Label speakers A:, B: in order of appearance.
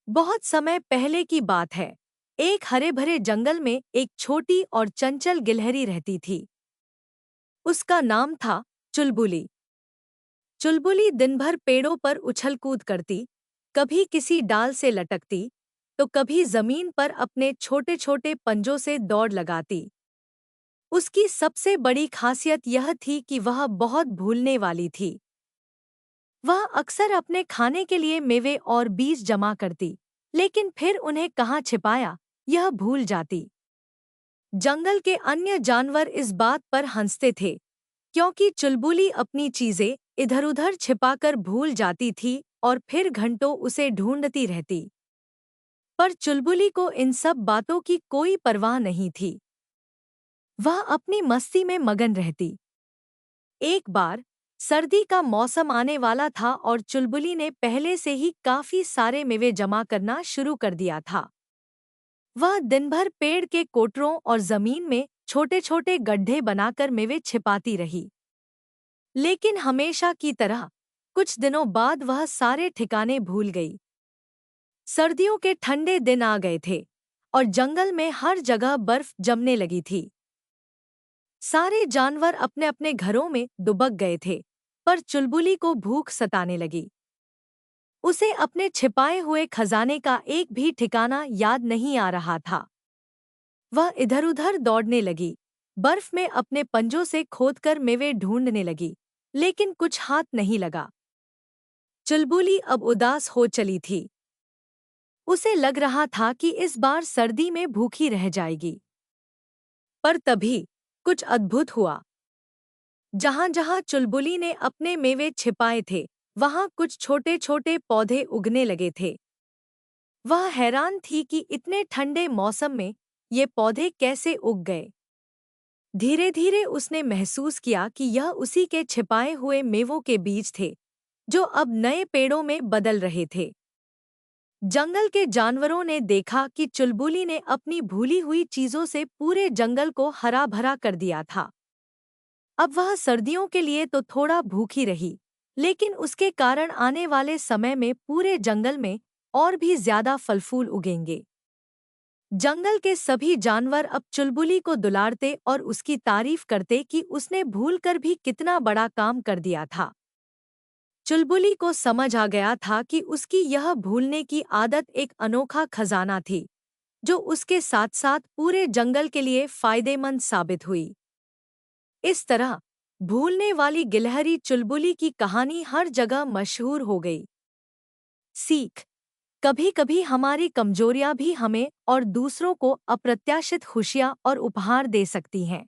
A: बहुत समय पहले की बात है। एक हरे भरे जंगल में एक छोटी और चंचल गिलहरी रहती थी। उसका नाम था चुलबुली। चुलबुली दिन भर पेड़ों पर उछल कूद करती, कभी किसी डाल से लटकती तो कभी जमीन पर अपने छोटे छोटे पंजों से दौड़ लगाती। उसकी सबसे बड़ी खासियत यह थी कि वह बहुत भूलने वाली थी। वह अक्सर अपने खाने के लिए मेवे और बीज जमा करती, लेकिन फिर उन्हें कहाँ छिपाया यह भूल जाती। जंगल के अन्य जानवर इस बात पर हंसते थे, क्योंकि चुलबुली अपनी चीजें इधर-उधर छिपाकर भूल जाती थी और फिर घंटों उसे ढूंढती रहती। पर चुलबुली को इन सब बातों की कोई परवाह नहीं थी। वह अपनी मस्ती में मगन रहती। एक बार सर्दी का मौसम आने वाला था और चुलबुली ने पहले से ही काफी सारे मेवे जमा करना शुरू कर दिया था। वह दिन भर पेड़ के कोटरों और जमीन में छोटे छोटे गड्ढे बनाकर मेवे छिपाती रही। लेकिन हमेशा की तरह कुछ दिनों बाद वह सारे ठिकाने भूल गई। सर्दियों के ठंडे दिन आ गए थे और जंगल में हर जगह बर्फ जमने लगी थी। सारे जानवर अपने अपने घरों में दुबक गए थे, पर चुलबुली को भूख सताने लगी। उसे अपने छिपाए हुए खजाने का एक भी ठिकाना याद नहीं आ रहा था। वह इधर-उधर दौड़ने लगी, बर्फ में अपने पंजों से खोदकर मेवे ढूंढने लगी, लेकिन कुछ हाथ नहीं लगा। चुलबुली अब उदास हो चली थी। उसे लग रहा था कि इस बार सर्दी में भूखी रह जाएगी। पर तभी कुछ अद्भुत हुआ। जहां-जहां चुलबुली ने अपने मेवे छिपाए थे, वहां कुछ छोटे-छोटे पौधे उगने लगे थे। वह हैरान थी कि इतने ठंडे मौसम में ये पौधे कैसे उग गए। धीरे-धीरे उसने महसूस किया कि यह उसी के छिपाए हुए मेवों के बीज थे, जो अब नए पेड़ों में बदल रहे थे। जंगल के जानवरों ने देखा कि चुलबुली ने अपनी भूली हुई चीजों से पूरे जंगल को हरा भरा कर दिया था। अब वह सर्दियों के लिए तो थोड़ा भूखी रही, लेकिन उसके कारण आने वाले समय में पूरे जंगल में और भी ज्यादा फल फूल उगेंगे। जंगल के सभी जानवर अब चुलबुली को दुलारते और उसकी तारीफ करते कि उसने भूलकर भी कितना बड़ा काम कर दिया था। चुलबुली को समझ आ गया था कि उसकी यह भूलने की आदत एक अनोखा खजाना थी, जो उसके साथ-साथ पूरे जंगल के लिए फायदेमंद साबित हुई। इस तरह भूलने वाली गिलहरी चुलबुली की कहानी हर जगह मशहूर हो गई। सीख: कभी-कभी हमारी कमजोरियां भी हमें और दूसरों को अप्रत्याशित खुशियां और उपहार दे सकती हैं।